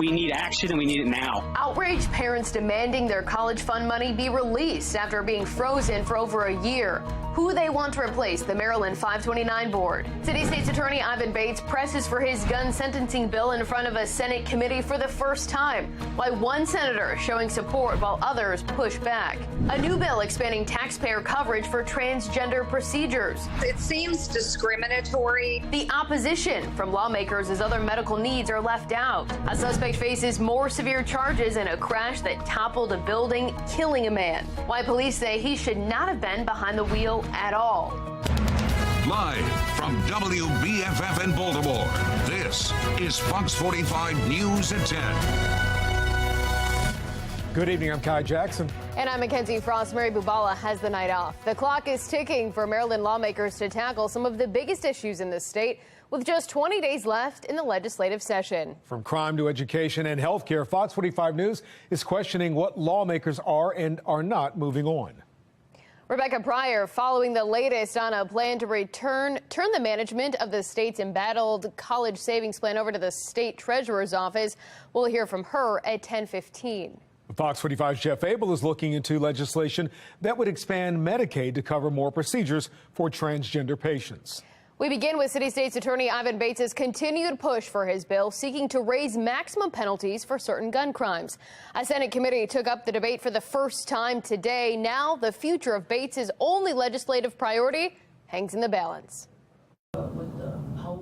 We need action, and we need it now. Outraged parents demanding their college fund money be released after being frozen for over a year. Who they want to replace the Maryland 529 board. City State's Attorney Ivan Bates presses for his gun sentencing bill in front of a Senate committee for the first time. Why one senator is showing support while others push back. A new bill expanding taxpayer coverage for transgender procedures. It seems discriminatory. The opposition from lawmakers as other medical needs are left out. A suspect faces more severe charges in a crash that toppled a building, killing a man. Why police say he should not have been behind the wheel at all. Live from WBFF in Baltimore, this is Fox 45 News at 10. Good evening, I'm Kai Jackson. And I'm Mackenzie Frost. Mary Bubala has the night off. The clock is ticking for Maryland lawmakers to tackle some of the biggest issues in the state with just 20 days left in the legislative session. From crime to education and health care, Fox 45 News is questioning what lawmakers are and are not moving on. Rebecca Pryor following the latest on a plan to turn the management of the state's embattled college savings plan over to the state treasurer's office. We'll hear from her at 10:15. Fox 45's Jeff Abel is looking into legislation that would expand Medicaid to cover more procedures for transgender patients. We begin with City State's Attorney Ivan Bates' continued push for his bill seeking to raise maximum penalties for certain gun crimes. A Senate committee took up the debate for the first time today. Now the future of Bates' only legislative priority hangs in the balance.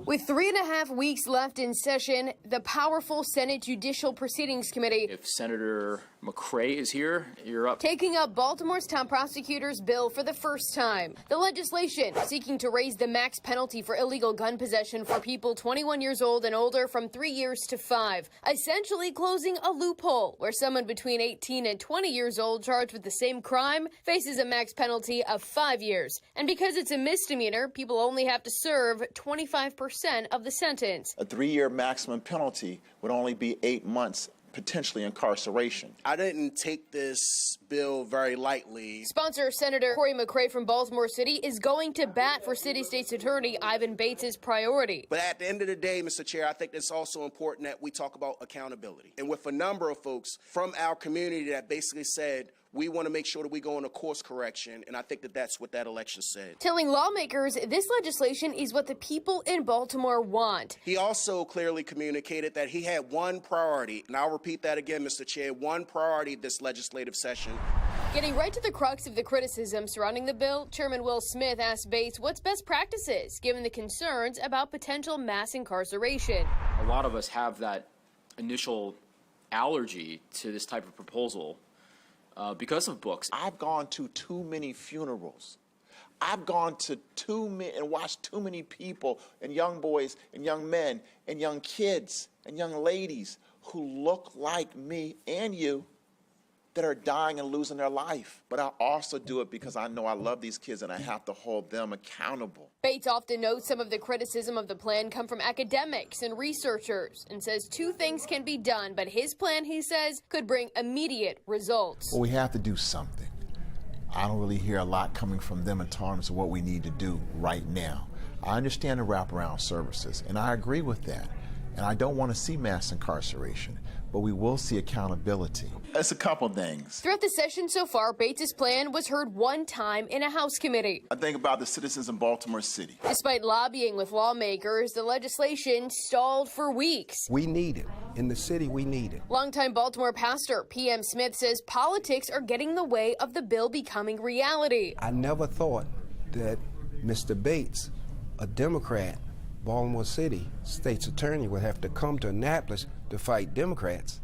With 3.5 weeks left in session, the powerful Senate Judicial Proceedings Committee, if Senator McRae is here, you're up. Taking up Baltimore's town prosecutor's bill for the first time. The legislation seeking to raise the max penalty for illegal gun possession for people 21 years old and older from 3 years to 5, essentially closing a loophole where someone between 18 and 20 years old charged with the same crime faces a max penalty of 5 years. And because it's a misdemeanor, people only have to serve 25% of the sentence. A 3-year maximum penalty would only be 8 months potentially incarceration. I didn't take this bill very lightly. Sponsor Senator Roy McGrath from Baltimore City is going to bat for City State's Attorney Ivan Bates' priority. But at the end of the day, Mr. Chair, I think it's also important that we talk about accountability. And with a number of folks from our community that basically said, we want to make sure that we go on a course correction, and I think that that's what that election said. Telling lawmakers this legislation is what the people in Baltimore want. He also clearly communicated that he had one priority, and I'll repeat that again, Mr. Chair, one priority this legislative session. Getting right to the crux of the criticism surrounding the bill, Chairman Will Smith asked Bates what's best practices, given the concerns about potential mass incarceration. A lot of us have that initial allergy to this type of proposal. Because of books. I've gone to too many funerals. I've gone to too many and watched too many people and young boys and young men and young kids and young ladies who look like me and you that are dying and losing their life. But I also do it because I know I love these kids and I have to hold them accountable. Bates often notes some of the criticism of the plan come from academics and researchers and says 2 things can be done, but his plan, he says, could bring immediate results. Well, we have to do something. I don't really hear a lot coming from them in terms of what we need to do right now. I understand the wraparound services, and I agree with that. And I don't want to see mass incarceration, but we will see accountability. It's a couple things. Throughout the session so far, Bates' plan was heard one time in a House committee. I think about the citizens in Baltimore City. Despite lobbying with lawmakers, the legislation stalled for weeks. We need it. In the city, we need it. Longtime Baltimore pastor P.M. Smith says politics are getting in the way of the bill becoming reality. I never thought that Mr. Bates, a Democrat, Baltimore City state's attorney, would have to come to Annapolis to fight Democrats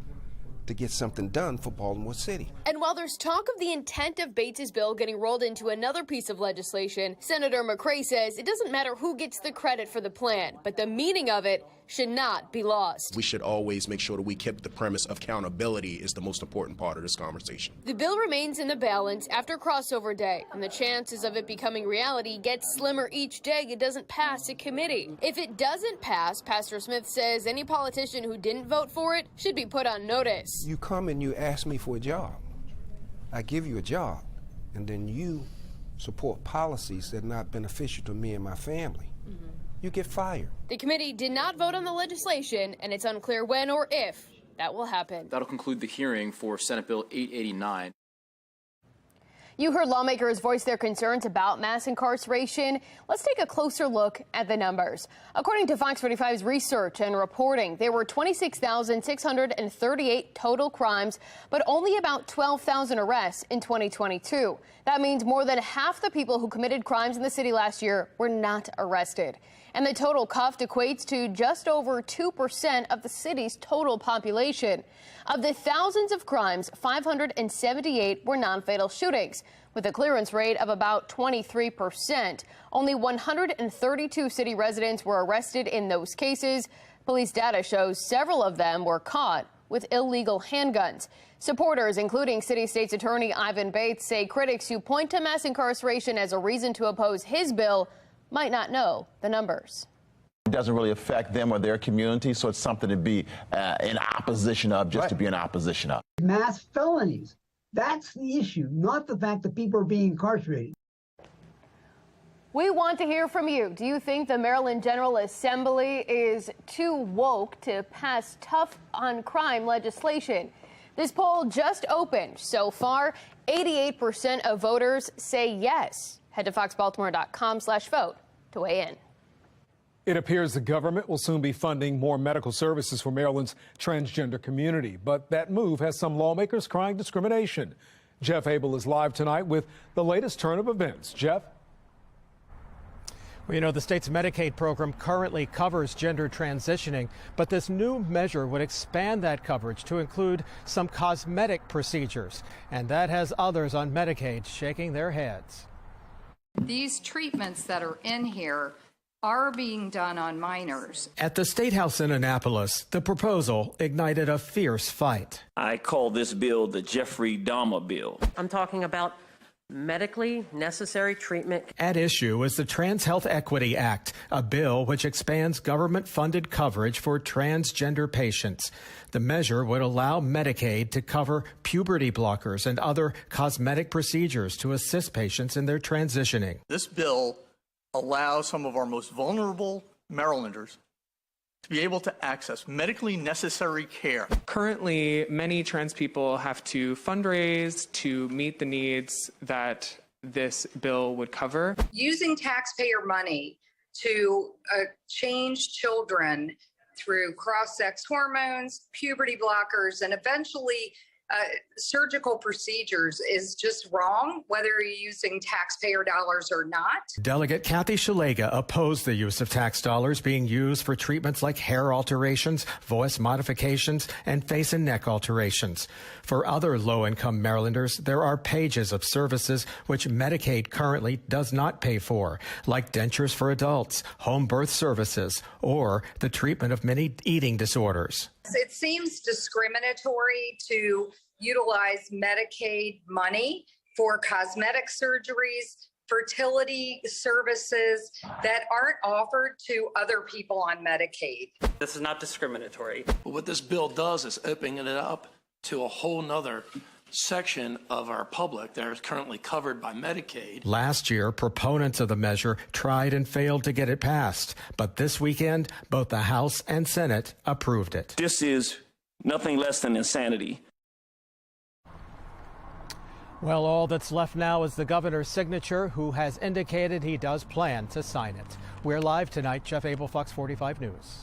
to get something done for Baltimore City. And while there's talk of the intent of Bates' bill getting rolled into another piece of legislation, Senator McRae says it doesn't matter who gets the credit for the plan, but the meaning of it should not be lost. We should always make sure that we keep the premise of accountability is the most important part of this conversation. The bill remains in the balance after crossover day, and the chances of it becoming reality get slimmer each day it doesn't pass a committee. If it doesn't pass, Pastor Smith says any politician who didn't vote for it should be put on notice. You come and you ask me for a job. I give you a job, and then you support policies that are not beneficial to me and my family. You get fired. The committee did not vote on the legislation, and it's unclear when or if that will happen. That'll conclude the hearing for Senate Bill 889. You heard lawmakers voice their concerns about mass incarceration. Let's take a closer look at the numbers. According to Fox 45's research and reporting, there were 26,638 total crimes, but only about 12,000 arrests in 2022. That means more than half the people who committed crimes in the city last year were not arrested. And the total cuffed equates to just over 2% of the city's total population. Of the thousands of crimes, 578 were non-fatal shootings, with a clearance rate of about 23%. Only 132 city residents were arrested in those cases. Police data shows several of them were caught with illegal handguns. Supporters, including City State's Attorney Ivan Bates, say critics who point to mass incarceration as a reason to oppose his bill might not know the numbers. It doesn't really affect them or their community, so it's something to be in opposition of, just to be in opposition of. Mass felonies. That's the issue, not the fact that people are being incarcerated. We want to hear from you. Do you think the Maryland General Assembly is too woke to pass tough on crime legislation? This poll just opened. So far, 88% of voters say yes. Head to foxbaltimore.com/vote to weigh in. It appears the government will soon be funding more medical services for Maryland's transgender community. But that move has some lawmakers crying discrimination. Jeff Abel is live tonight with the latest turn of events. Jeff? Well, you know, the state's Medicaid program currently covers gender transitioning, but this new measure would expand that coverage to include some cosmetic procedures. And that has others on Medicaid shaking their heads. These treatments that are in here are being done on minors. At the State House in Annapolis, the proposal ignited a fierce fight. I call this bill the Jeffrey Dahmer bill. I'm talking about medically necessary treatment. At issue is the Trans Health Equity Act, a bill which expands government-funded coverage for transgender patients. The measure would allow Medicaid to cover puberty blockers and other cosmetic procedures to assist patients in their transitioning. This bill allows some of our most vulnerable Marylanders to be able to access medically necessary care. Currently, many trans people have to fundraise to meet the needs that this bill would cover. Using taxpayer money to change children through cross-sex hormones, puberty blockers, and eventually surgical procedures is just wrong, whether you're using taxpayer dollars or not. Delegate Kathy Shalega opposed the use of tax dollars being used for treatments like hair alterations, voice modifications, and face and neck alterations. For other low-income Marylanders, there are pages of services which Medicaid currently does not pay for, like dentures for adults, home birth services, or the treatment of many eating disorders. It seems discriminatory to utilize Medicaid money for cosmetic surgeries, fertility services that aren't offered to other people on Medicaid. This is not discriminatory. What this bill does is opening it up to a whole nother section of our public that is currently covered by Medicaid. Last year, proponents of the measure tried and failed to get it passed, but this weekend, both the House and Senate approved it. This is nothing less than insanity. Well, all that's left now is the governor's signature, who has indicated he does plan to sign it. We're live tonight. Jeff Abel, Fox 45 News.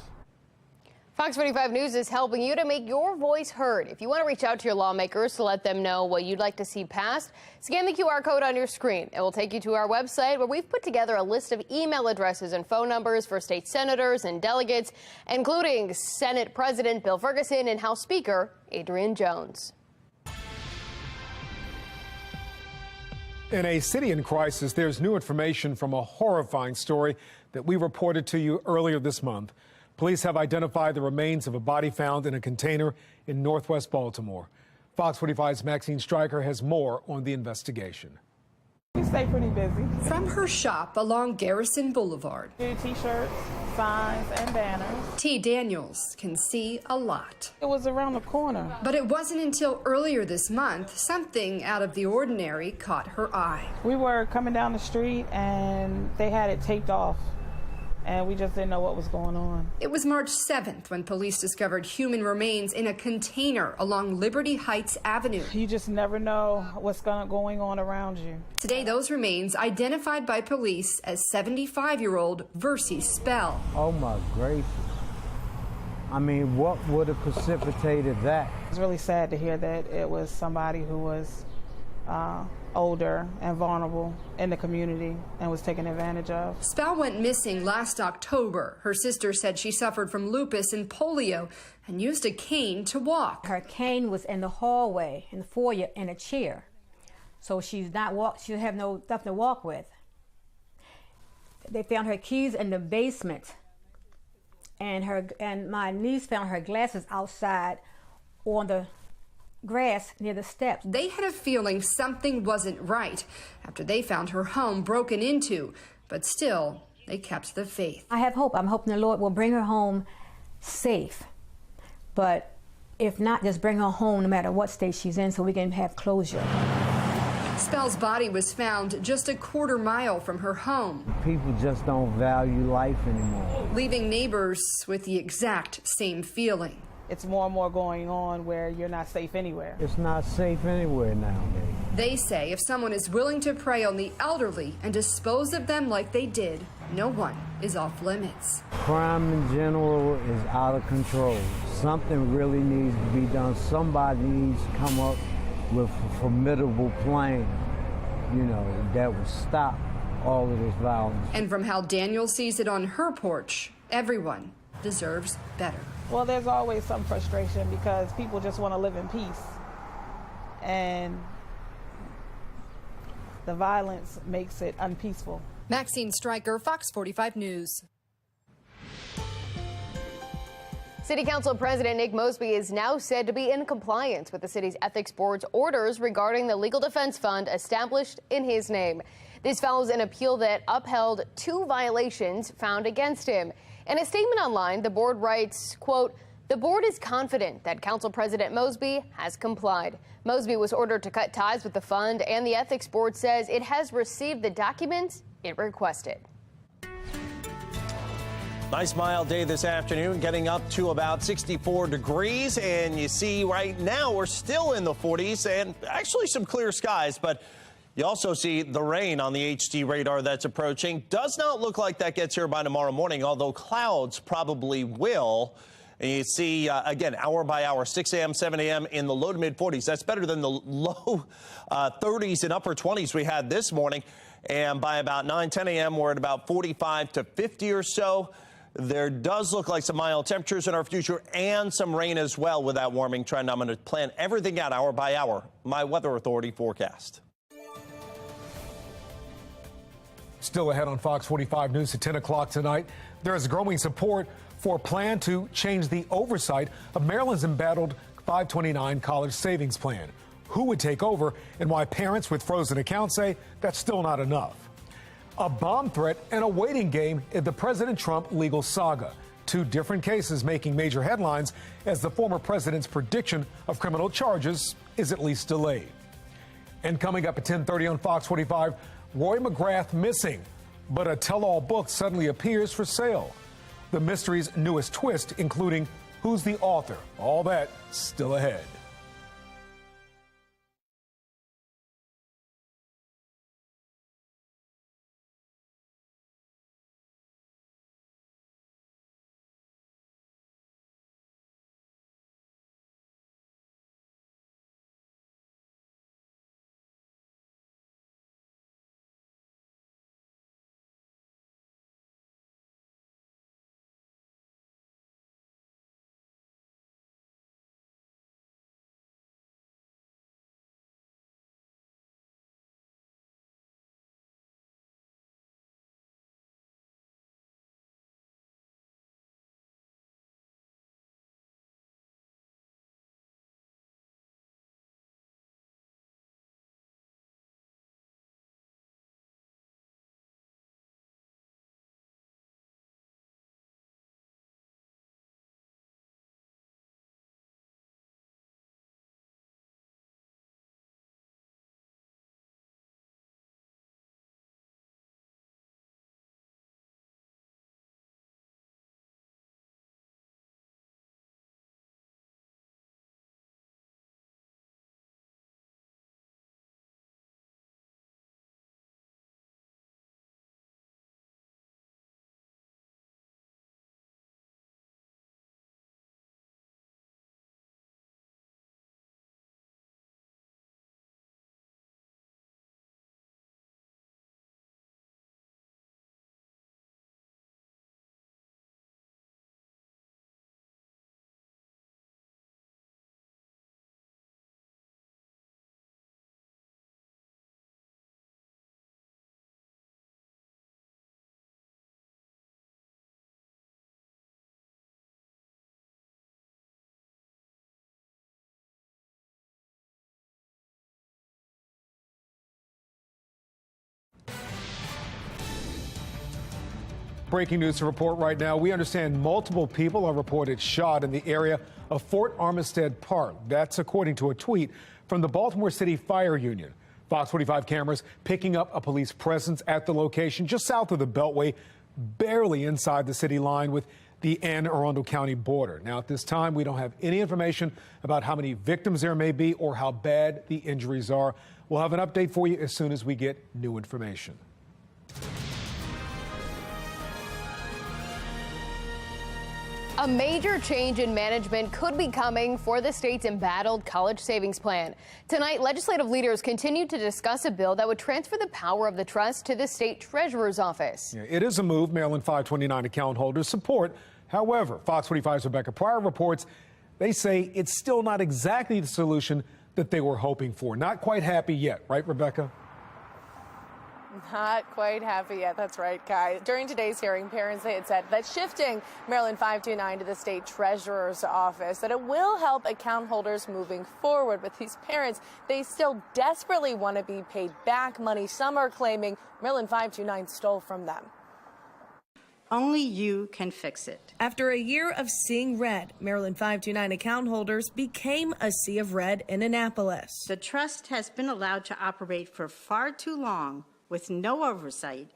Fox 45 News is helping you to make your voice heard. If you want to reach out to your lawmakers to let them know what you'd like to see passed, scan the QR code on your screen. It will take you to our website, where we've put together a list of email addresses and phone numbers for state senators and delegates, including Senate President Bill Ferguson and House Speaker Adrian Jones. In a city in crisis, there's new information from a horrifying story that we reported to you earlier this month. Police have identified the remains of a body found in a container in northwest Baltimore. Fox 45's Maxine Stryker has more on the investigation. We stay pretty busy. From her shop along Garrison Boulevard, T-shirts, signs, and banners. T. Daniels can see a lot. It was around the corner. But it wasn't until earlier this month something out of the ordinary caught her eye. We were coming down the street and they had it taped off and we just didn't know what was going on. It was March 7th when police discovered human remains in a container along Liberty Heights Avenue. You just never know what's going on around you. Today, those remains identified by police as 75-year-old Versi Spell. Oh my gracious. I mean, what would have precipitated that? It's really sad to hear that it was somebody who was older and vulnerable in the community and was taken advantage of. Spell went missing last October. Her sister said she suffered from lupus and polio and used a cane to walk. Her cane was in the hallway, in the foyer, in a chair. So she have no stuff to walk with. They found her keys in the basement, and my niece found her glasses outside on the grass near the steps. They had a feeling something wasn't right after they found her home broken into, but still, they kept the faith. I have hope. I'm hoping the Lord will bring her home safe. But if not, just bring her home no matter what state she's in so we can have closure. Spell's body was found just a quarter mile from her home. People just don't value life anymore. Leaving neighbors with the exact same feeling. It's more and more going on where you're not safe anywhere. It's not safe anywhere nowadays. They say if someone is willing to prey on the elderly and dispose of them like they did, no one is off limits. Crime in general is out of control. Something really needs to be done. Somebody needs to come up with a formidable plan, that would stop all of this violence. And from how Daniel sees it on her porch, everyone deserves better. Well, there's always some frustration because people just want to live in peace. And the violence makes it unpeaceful. Maxine Stryker, Fox 45 News. City Council President Nick Mosby is now said to be in compliance with the city's ethics board's orders regarding the legal defense fund established in his name. This follows an appeal that upheld 2 violations found against him. In a statement online, the board writes, quote, "The board is confident that Council President Mosby has complied." Mosby was ordered to cut ties with the fund, and the ethics board says it has received the documents it requested. Nice mild day this afternoon, getting up to about 64 degrees. And you see right now we're still in the 40s and actually some clear skies. But you also see the rain on the HD radar that's approaching. Does not look like that gets here by tomorrow morning, although clouds probably will. And you see, again, hour by hour, 6 a.m., 7 a.m. in the low to mid 40s. That's better than the low 30s and upper 20s we had this morning. And by about 9, 10 a.m., we're at about 45 to 50 or so. There does look like some mild temperatures in our future and some rain as well with that warming trend. I'm going to plan everything out hour by hour. My Weather Authority forecast. Still ahead on Fox 45 News at 10 o'clock tonight. There is growing support for a plan to change the oversight of Maryland's embattled 529 college savings plan. Who would take over and why parents with frozen accounts say that's still not enough. A bomb threat and a waiting game in the President Trump legal saga. 2 different cases making major headlines as the former president's prediction of criminal charges is at least delayed. And coming up at 10:30 on Fox 45, Roy McGrath missing, but a tell-all book suddenly appears for sale. The mystery's newest twist, including who's the author. All that still ahead. Breaking news to report right now. We understand multiple people are reported shot in the area of Fort Armistead Park. That's according to a tweet from the Baltimore City Fire Union. Fox 45 cameras picking up a police presence at the location just south of the Beltway, barely inside the city line with the Anne Arundel County border. Now, at this time, we don't have any information about how many victims there may be or how bad the injuries are. We'll have an update for you as soon as we get new information. A major change in management could be coming for the state's embattled college savings plan. Tonight, legislative leaders continue to discuss a bill that would transfer the power of the trust to the state treasurer's office. Yeah, it is a move Maryland 529 account holders support. However, Fox 45's Rebecca Pryor reports they say it's still not exactly the solution that they were hoping for. Not quite happy yet, right, Rebecca? Not quite happy yet. That's right, Kai. During today's hearing, parents had said that shifting Maryland 529 to the state treasurer's office, that it will help account holders moving forward. But these parents, they still desperately want to be paid back money some are claiming Maryland 529 stole from them. Only you can fix it. After a year of seeing red, Maryland 529 account holders became a sea of red in Annapolis. The trust has been allowed to operate for far too long with no oversight,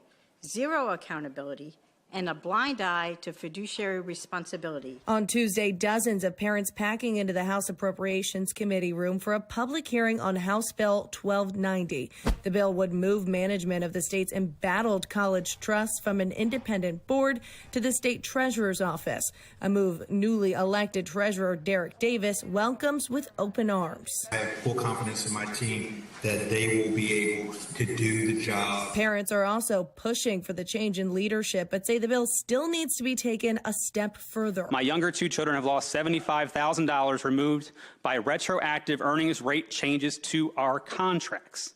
zero accountability, and a blind eye to fiduciary responsibility. On Tuesday, dozens of parents packing into the House Appropriations Committee room for a public hearing on House Bill 1290. The bill would move management of the state's embattled college trust from an independent board to the state treasurer's office, a move newly elected Treasurer Derek Davis welcomes with open arms. I have full confidence in my team that they will be able to do the job. Parents are also pushing for the change in leadership, but say the bill still needs to be taken a step further. My younger two children have lost $75,000 removed by retroactive earnings rate changes to our contracts.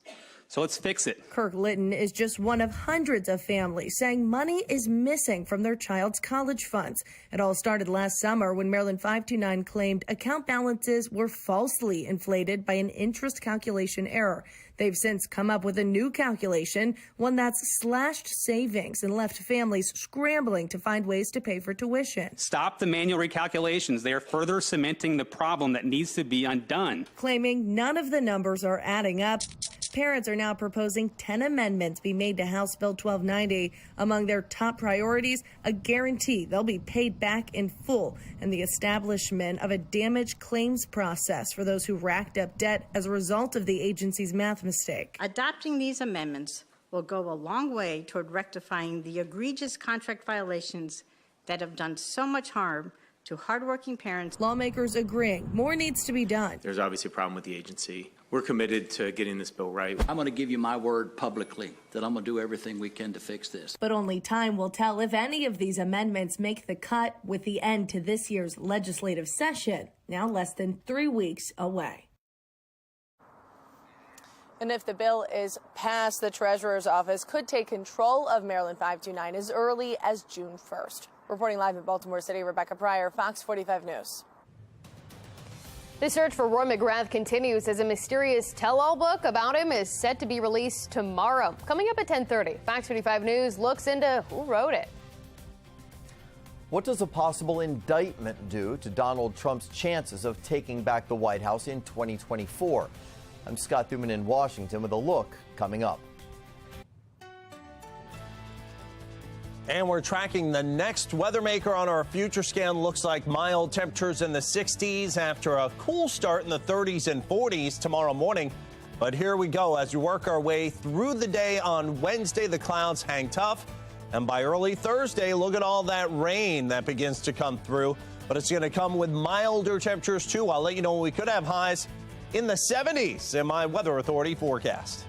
So let's fix it. Kirk Litton is just one of hundreds of families saying money is missing from their child's college funds. It all started last summer when Maryland 529 claimed account balances were falsely inflated by an interest calculation error. They've since come up with a new calculation, one that's slashed savings and left families scrambling to find ways to pay for tuition. Stop the manual recalculations. They are further cementing the problem that needs to be undone. Claiming none of the numbers are adding up, parents are now proposing 10 amendments be made to House Bill 1290. Among their top priorities, a guarantee they'll be paid back in full and the establishment of a damage claims process for those who racked up debt as a result of the agency's math mistake. Adopting these amendments will go a long way toward rectifying the egregious contract violations that have done so much harm to hardworking parents. Lawmakers agreeing more needs to be done. There's obviously a problem with the agency. We're committed to getting this bill right. I'm going to give you my word publicly that I'm going to do everything we can to fix this. But only time will tell if any of these amendments make the cut, with the end to this year's legislative session now less than 3 weeks away. And if the bill is passed, the treasurer's office could take control of Maryland 529 as early as June 1st. Reporting live in Baltimore City, Rebecca Pryor, Fox 45 News. The search for Roy McGrath continues as a mysterious tell-all book about him is set to be released tomorrow. Coming up at 10:30, Fox 45 News looks into who wrote it. What does a possible indictment do to Donald Trump's chances of taking back the White House in 2024? I'm Scott Thuman in Washington with a look coming up. And we're tracking the next weather maker on our future scan. Looks like mild temperatures in the 60s after a cool start in the 30s and 40s tomorrow morning. But here we go as we work our way through the day on Wednesday. The clouds hang tough. And by early Thursday, look at all that rain that begins to come through. But it's going to come with milder temperatures, too. I'll let you know we could have highs in the 70s in my Weather Authority forecast.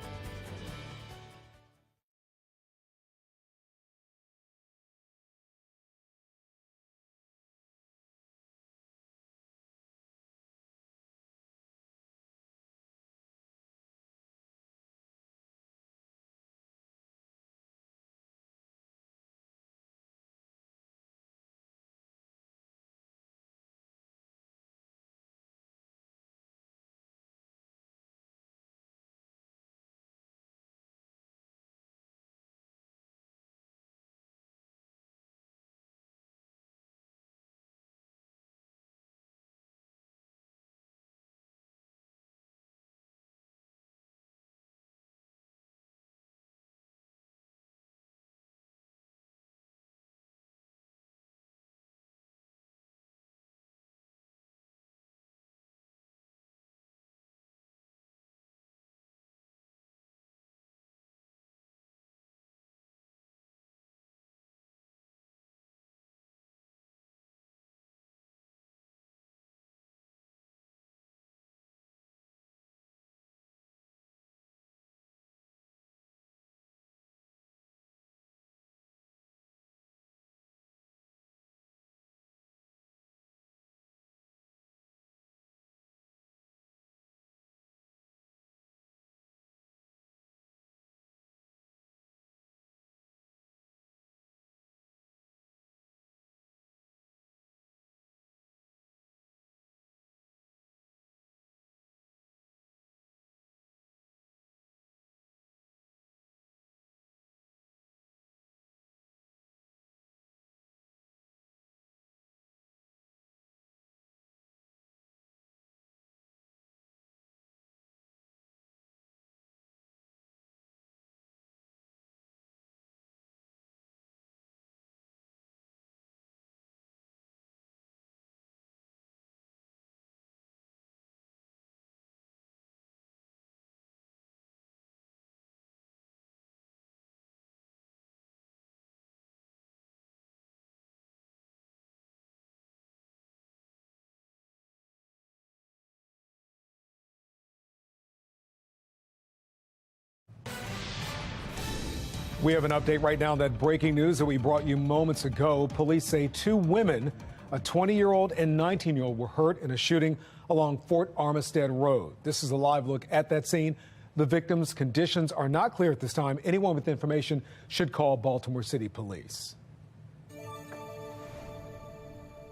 We have an update right now, that breaking news that we brought you moments ago. Police say two women, a 20-year-old and 19-year-old, were hurt in a shooting along Fort Armistead Road. This is a live look at that scene. The victims' conditions are not clear at this time. Anyone with information should call Baltimore City Police.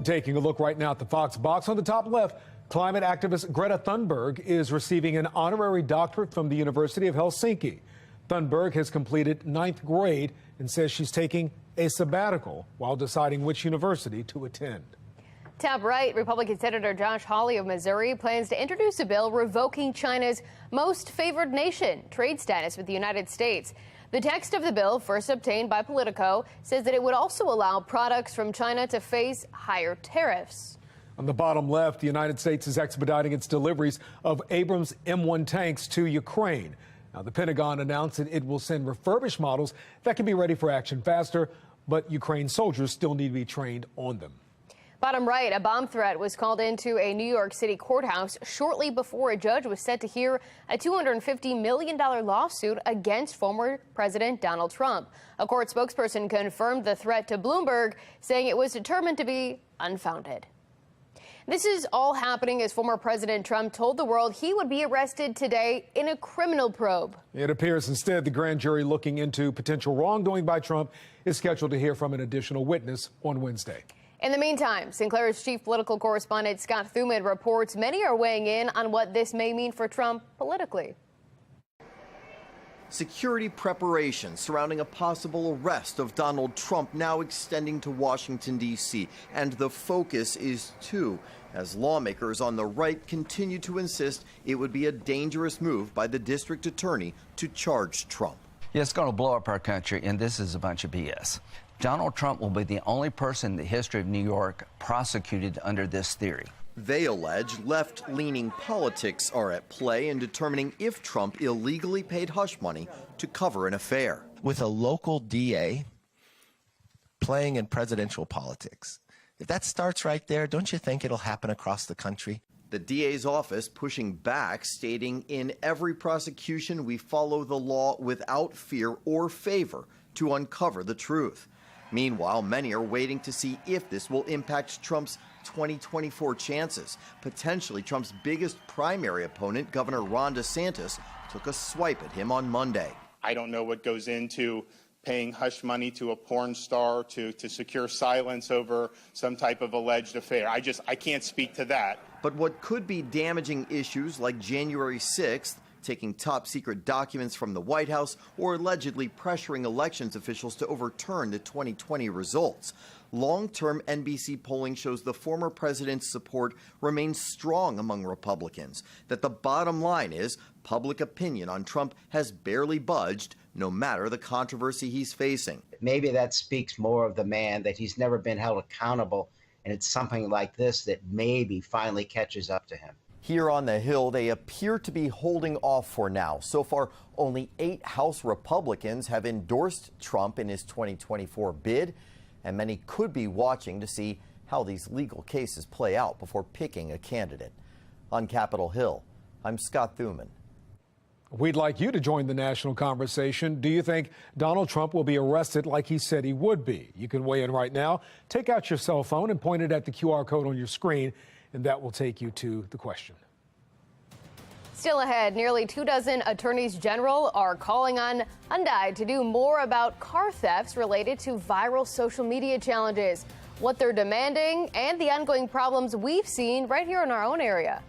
Taking a look right now at the Fox box on the top left, climate activist Greta Thunberg is receiving an honorary doctorate from the University of Helsinki. Thunberg has completed 9th grade and says she's taking a sabbatical while deciding which university to attend. Top right, Republican Senator Josh Hawley of Missouri plans to introduce a bill revoking China's most favored nation trade status with the United States. The text of the bill, first obtained by Politico, says that it would also allow products from China to face higher tariffs. On the bottom left, the United States is expediting its deliveries of Abrams M1 tanks to Ukraine. Now, the Pentagon announced that it will send refurbished models that can be ready for action faster, but Ukraine soldiers still need to be trained on them. Bottom right, a bomb threat was called into a New York City courthouse shortly before a judge was set to hear a $250 million lawsuit against former President Donald Trump. A court spokesperson confirmed the threat to Bloomberg, saying it was determined to be unfounded. This is all happening as former President Trump told the world he would be arrested today in a criminal probe. It appears instead the grand jury looking into potential wrongdoing by Trump is scheduled to hear from an additional witness on Wednesday. In the meantime, Sinclair's chief political correspondent Scott Thuman reports many are weighing in on what this may mean for Trump politically. Security preparations surrounding a possible arrest of Donald Trump now extending to Washington, D.C. And the focus is, too, as lawmakers on the right continue to insist it would be a dangerous move by the district attorney to charge Trump. Yeah, it's going to blow up our country, and this is a bunch of BS. Donald Trump will be the only person in the history of New York prosecuted under this theory. They allege left-leaning politics are at play in determining if Trump illegally paid hush money to cover an affair. With a local DA playing in presidential politics, if that starts right there, don't you think it'll happen across the country? The DA's office pushing back, stating in every prosecution we follow the law without fear or favor to uncover the truth. Meanwhile, many are waiting to see if this will impact Trump's 2024 chances. Potentially, Trump's biggest primary opponent, Governor Ron DeSantis, took a swipe at him on Monday. I don't know what goes into paying hush money to a porn star to secure silence over some type of alleged affair. I can't speak to that. But what could be damaging issues like January 6th, taking top-secret documents from the White House, or allegedly pressuring elections officials to overturn the 2020 results. Long-term NBC polling shows the former president's support remains strong among Republicans, that the bottom line is public opinion on Trump has barely budged, no matter the controversy he's facing. Maybe that speaks more of the man, that he's never been held accountable, and it's something like this that maybe finally catches up to him. Here on the Hill, they appear to be holding off for now. So far, only 8 House Republicans have endorsed Trump in his 2024 bid, and many could be watching to see how these legal cases play out before picking a candidate. On Capitol Hill, I'm Scott Thuman. We'd like you to join the national conversation. Do you think Donald Trump will be arrested like he said he would be? You can weigh in right now. Take out your cell phone and point it at the QR code on your screen, and that will take you to the question. Still ahead, nearly 24 attorneys general are calling on Hyundai to do more about car thefts related to viral social media challenges, what they're demanding, and the ongoing problems we've seen right here in our own area.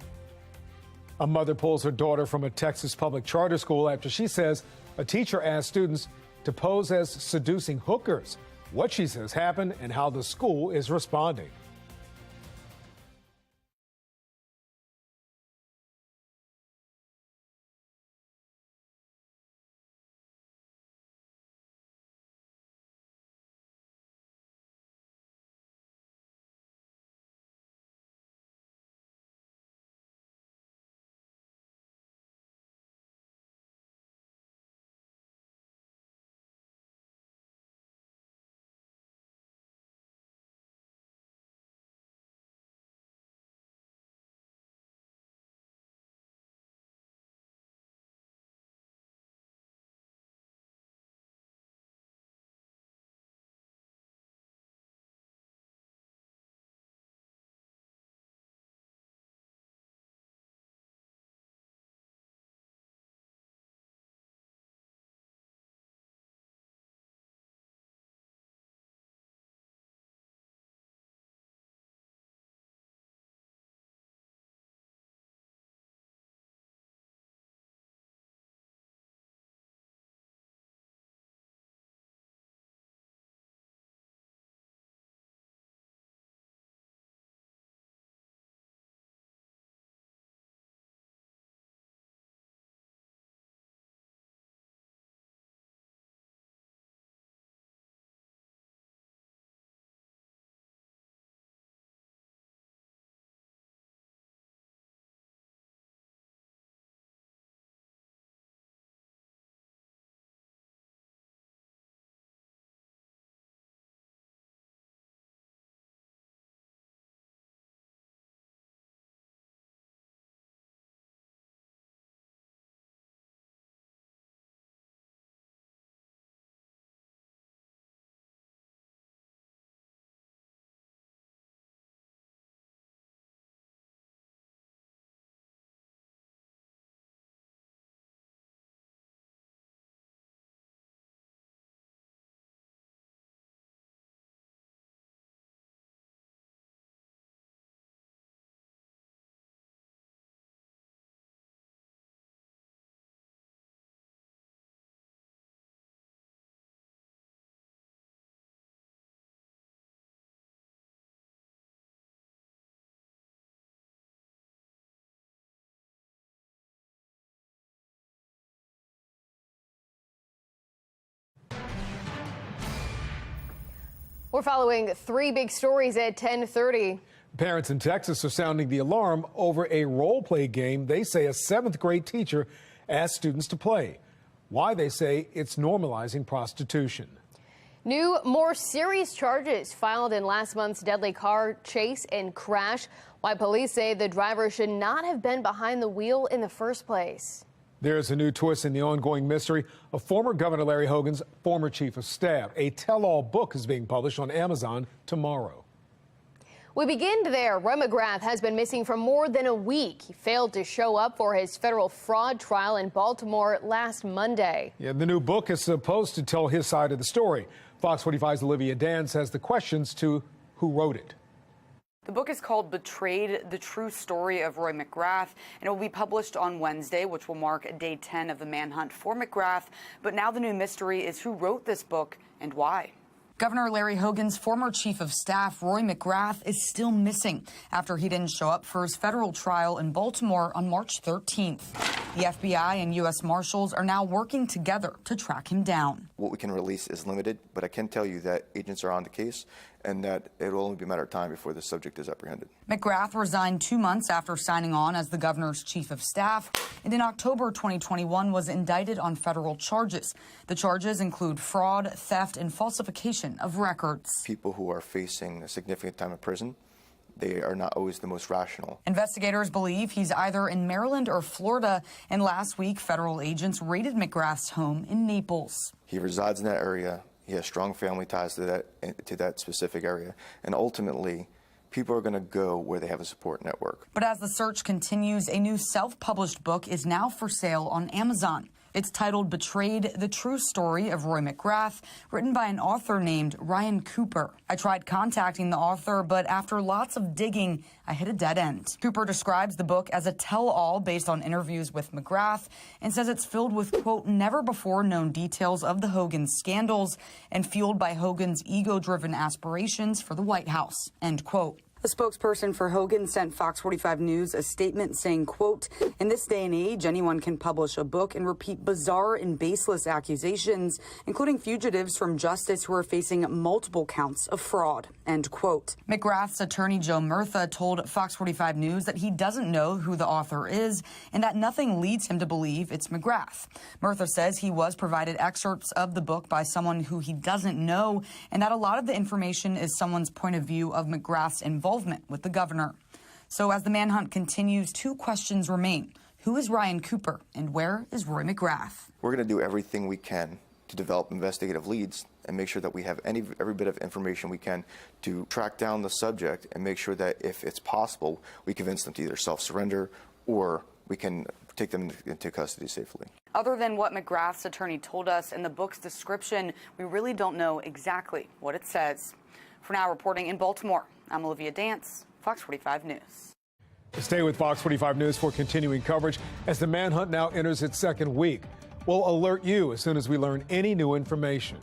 A mother pulls her daughter from a Texas public charter school after she says a teacher asked students to pose as seducing hookers. What she says happened and how the school is responding. We're following three big stories at 10:30. Parents in Texas are sounding the alarm over a role play game they say a 7th grade teacher asked students to play. Why, they say, it's normalizing prostitution. New, more serious charges filed in last month's deadly car chase and crash. Why police say the driver should not have been behind the wheel in the first place. There's a new twist in the ongoing mystery of former Governor Larry Hogan's former chief of staff. A tell-all book is being published on Amazon tomorrow. We begin there. Roy McGrath has been missing for more than a week. He failed to show up for his federal fraud trial in Baltimore last Monday. Yeah, the new book is supposed to tell his side of the story. Fox 45's Olivia Dance has the questions to who wrote it. The book is called Betrayed, the True Story of Roy McGrath, and it will be published on Wednesday, which will mark day 10 of the manhunt for McGrath. But now the new mystery is who wrote this book and why. Governor Larry Hogan's former chief of staff, Roy McGrath, is still missing after he didn't show up for his federal trial in Baltimore on March 13th. The FBI and U.S. Marshals are now working together to track him down. What we can release is limited, but I can tell you that agents are on the case and that it will only be a matter of time before the subject is apprehended. McGrath resigned 2 months after signing on as the governor's chief of staff, and in October 2021 was indicted on federal charges. The charges include fraud, theft, and falsification of records. People who are facing a significant time in prison, they are not always the most rational. Investigators believe he's either in Maryland or Florida, and last week federal agents raided McGrath's home in Naples. He resides in that area. He has strong family ties to that specific area, and ultimately people are going to go where they have a support network. But as the search continues, a new self-published book is now for sale on Amazon. It's titled Betrayed, the True Story of Roy McGrath, written by an author named Ryan Cooper. I tried contacting the author, but after lots of digging, I hit a dead end. Cooper describes the book as a tell-all based on interviews with McGrath and says it's filled with, quote, never-before-known details of the Hogan scandals and fueled by Hogan's ego-driven aspirations for the White House, end quote. A spokesperson for Hogan sent Fox 45 News a statement saying, quote, in this day and age, anyone can publish a book and repeat bizarre and baseless accusations, including fugitives from justice who are facing multiple counts of fraud, end quote. McGrath's attorney, Joe Murtha, told Fox 45 News that he doesn't know who the author is and that nothing leads him to believe it's McGrath. Murtha says he was provided excerpts of the book by someone who he doesn't know and that a lot of the information is someone's point of view of McGrath's involvement with the governor. So as the manhunt continues, 2 questions remain. Who is Ryan Cooper and where is Roy McGrath? We're going to do everything we can to develop investigative leads and make sure that we have every bit of information we can to track down the subject and make sure that if it's possible, we convince them to either self-surrender or we can take them into custody safely. Other than what McGrath's attorney told us in the book's description, we really don't know exactly what it says. For now, reporting in Baltimore, I'm Olivia Dance, Fox 45 News. Stay with Fox 45 News for continuing coverage as the manhunt now enters its 2nd week. We'll alert you as soon as we learn any new information.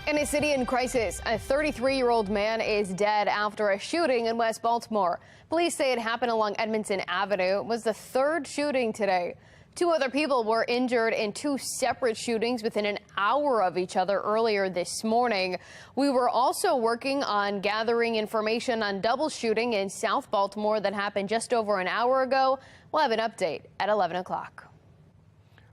In a city in crisis, a 33-year-old man is dead after a shooting in West Baltimore. Police say it happened along Edmondson Avenue. It was the 3rd shooting today. 2 other people were injured in 2 separate shootings within an hour of each other earlier this morning. We were also working on gathering information on double shooting in South Baltimore that happened just over an hour ago. We'll have an update at 11 o'clock.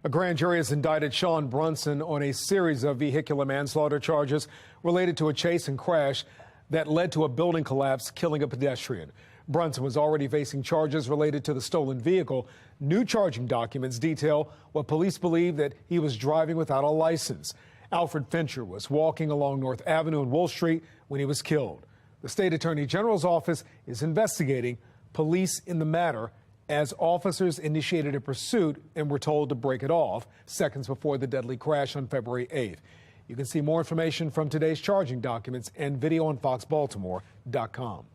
A grand jury has indicted Sean Brunson on a series of vehicular manslaughter charges related to a chase and crash that led to a building collapse, killing a pedestrian. Brunson was already facing charges related to the stolen vehicle. New charging documents detail what police believe that he was driving without a license. Alfred Fincher was walking along North Avenue and Wolf Street when he was killed. The state attorney general's office is investigating police in the matter as officers initiated a pursuit and were told to break it off seconds before the deadly crash on February 8th. You can see more information from today's charging documents and video on foxbaltimore.com.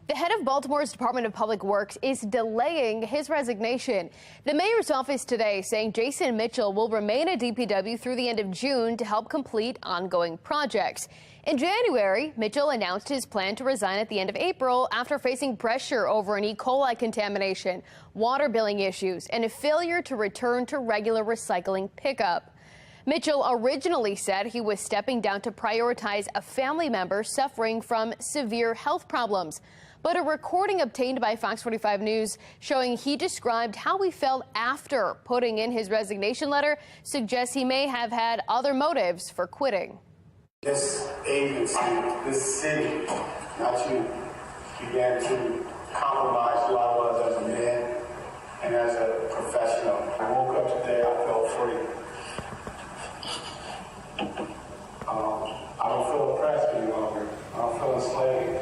The head of Baltimore's Department of Public Works is delaying his resignation. The mayor's office today saying Jason Mitchell will remain at DPW through the end of June to help complete ongoing projects. In January, Mitchell announced his plan to resign at the end of April after facing pressure over an E. coli contamination, water billing issues, and a failure to return to regular recycling pickup. Mitchell originally said he was stepping down to prioritize a family member suffering from severe health problems. But a recording obtained by Fox 45 News showing he described how he felt after putting in his resignation letter suggests he may have had other motives for quitting. This agency, this city, not you, began to compromise who I was as a man and as a professional. I woke up today, I felt free. I don't feel oppressed any longer. I don't feel enslaved.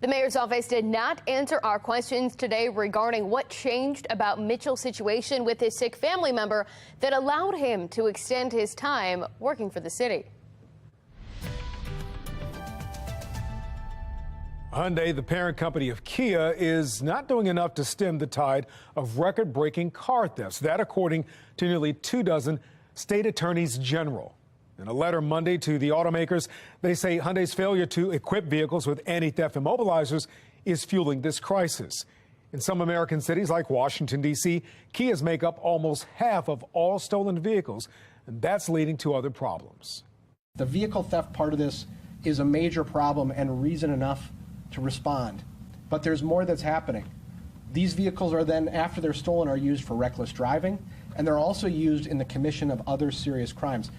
The mayor's office did not answer our questions today regarding what changed about Mitchell's situation with his sick family member that allowed him to extend his time working for the city. Hyundai, the parent company of Kia, is not doing enough to stem the tide of record-breaking car thefts. That, according to nearly 24 state attorneys general. In a letter Monday to the automakers, they say Hyundai's failure to equip vehicles with anti-theft immobilizers is fueling this crisis. In some American cities like Washington, D.C., Kias make up almost half of all stolen vehicles, and that's leading to other problems. The vehicle theft part of this is a major problem and reason enough to respond. But there's more that's happening. These vehicles are then, after they're stolen, are used for reckless driving, and they're also used in the commission of other serious crimes.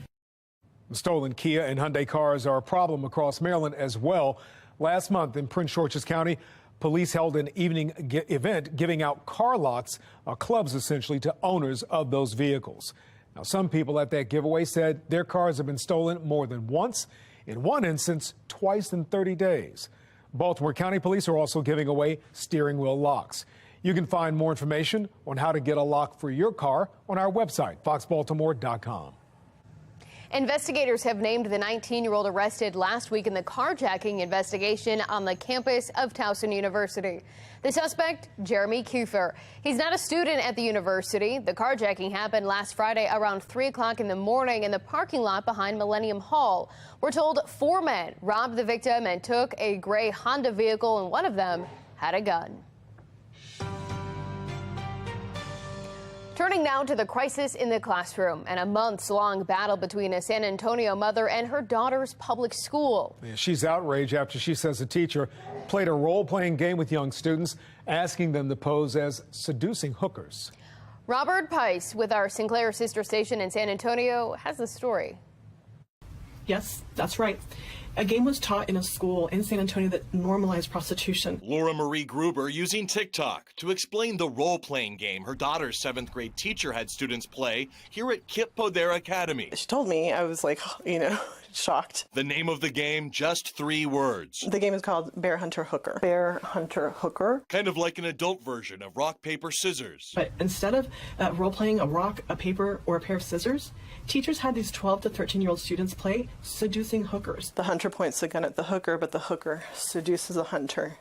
Stolen Kia and Hyundai cars are a problem across Maryland as well. Last month in Prince George's County, police held an evening event giving out car lots, clubs essentially, to owners of those vehicles. Now, some people at that giveaway said their cars have been stolen more than once, in one instance, twice in 30 days. Baltimore County Police are also giving away steering wheel locks. You can find more information on how to get a lock for your car on our website, foxbaltimore.com. Investigators have named the 19-year-old arrested last week in the carjacking investigation on the campus of Towson University. The suspect, Jeremy Kufer. He's not a student at the university. The carjacking happened last Friday around 3 o'clock in the morning in the parking lot behind Millennium Hall. We're told 4 men robbed the victim and took a gray Honda vehicle, and one of them had a gun. Turning now to the crisis in the classroom and a months-long battle between a San Antonio mother and her daughter's public school. She's outraged after she says a teacher played a role-playing game with young students, asking them to pose as seducing hookers. Robert Pice with our Sinclair sister station in San Antonio has the story. Yes, that's right. A game was taught in a school in San Antonio that normalized prostitution. Laura Marie Gruber using TikTok to explain the role-playing game her daughter's 7th grade teacher had students play here at Kip Poder Academy. She told me, I was like, shocked. The name of the game, just 3 words. The game is called Bear Hunter Hooker. Bear Hunter Hooker. Kind of like an adult version of rock, paper, scissors. But instead of role-playing a rock, a paper, or a pair of scissors, teachers had these 12 to 13-year-old students play seducing hookers. The hunter points the gun at the hooker, but the hooker seduces the hunter,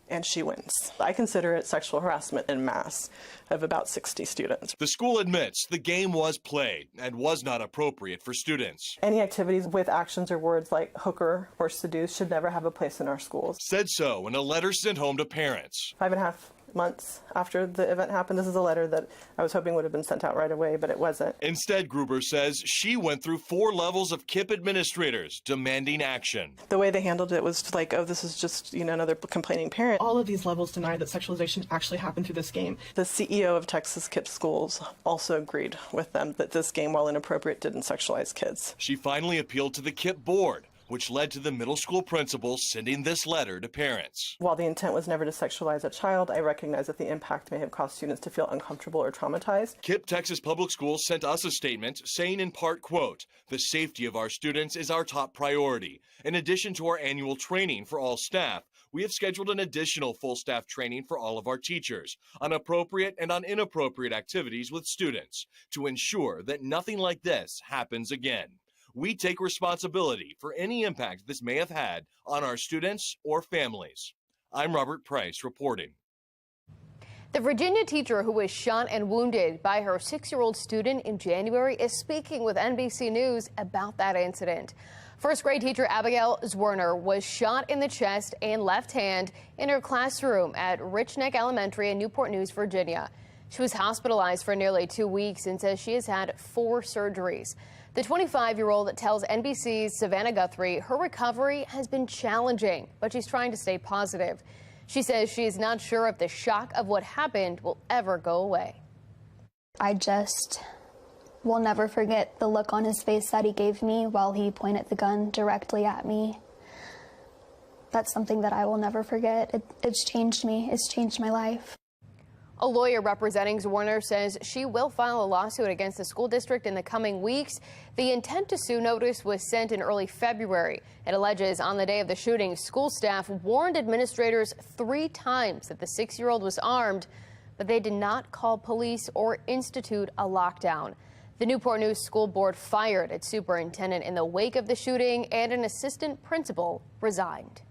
and she wins. I consider it sexual harassment en masse of about 60 students. The school admits the game was played and was not appropriate for students. Any activities with actions or words like hooker or seduce should never have a place in our schools. Said so in a letter sent home to parents. 5.5 months after the event happened. This is a letter that I was hoping would have been sent out right away, but it wasn't. Instead, Gruber says she went through 4 levels of KIPP administrators demanding action. The way they handled it was like, oh, this is just, another complaining parent. All of these levels denied that sexualization actually happened through this game. The CEO of Texas KIPP schools also agreed with them that this game, while inappropriate, didn't sexualize kids. She finally appealed to the KIPP board, which led to the middle school principal sending this letter to parents. While the intent was never to sexualize a child, I recognize that the impact may have caused students to feel uncomfortable or traumatized. KIPP Texas Public Schools sent us a statement saying in part, quote, "The safety of our students is our top priority. In addition to our annual training for all staff, we have scheduled an additional full staff training for all of our teachers on appropriate and on inappropriate activities with students to ensure that nothing like this happens again. We take responsibility for any impact this may have had on our students or families." I'm Robert Price reporting. The Virginia teacher who was shot and wounded by her 6-year-old student in January is speaking with NBC News about that incident. First grade teacher Abigail Zwerner was shot in the chest and left hand in her classroom at Rich Neck Elementary in Newport News, Virginia. She was hospitalized for nearly 2 weeks and says she has had 4 surgeries. The 25-year-old tells NBC's Savannah Guthrie her recovery has been challenging, but she's trying to stay positive. She says she is not sure if the shock of what happened will ever go away. I just will never forget the look on his face that he gave me while he pointed the gun directly at me. That's something that I will never forget. It's changed me. It's changed my life. A lawyer representing Warner says she will file a lawsuit against the school district in the coming weeks. The intent to sue notice was sent in early February. It alleges on the day of the shooting, school staff warned administrators 3 times that the 6-year-old was armed, but they did not call police or institute a lockdown. The Newport News School Board fired its superintendent in the wake of the shooting, and an assistant principal resigned.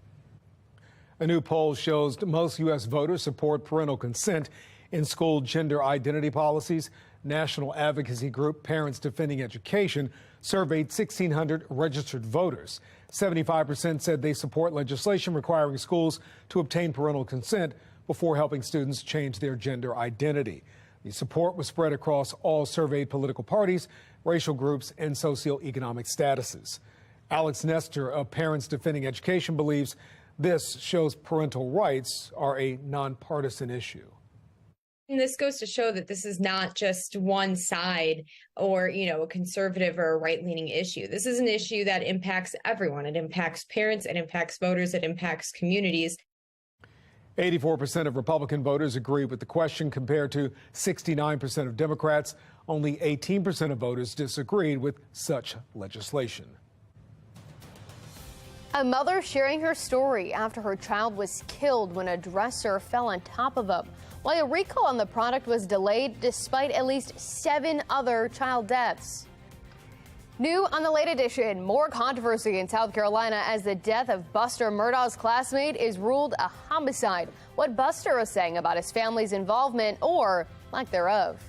A new poll shows most U.S. voters support parental consent in school gender identity policies. National advocacy group Parents Defending Education surveyed 1,600 registered voters. 75% said they support legislation requiring schools to obtain parental consent before helping students change their gender identity. The support was spread across all surveyed political parties, racial groups, and socioeconomic statuses. Alex Nestor of Parents Defending Education believes this shows parental rights are a nonpartisan issue. And this goes to show that this is not just one side or, a conservative or a right-leaning issue. This is an issue that impacts everyone. It impacts parents, it impacts voters, it impacts communities. 84% of Republican voters agree with the question compared to 69% of Democrats. Only 18% of voters disagreed with such legislation. A mother sharing her story after her child was killed when a dresser fell on top of him, while a recall on the product was delayed despite at least 7 other child deaths. New on the late edition, more controversy in South Carolina as the death of Buster Murdaugh's classmate is ruled a homicide. What Buster is saying about his family's involvement or lack thereof.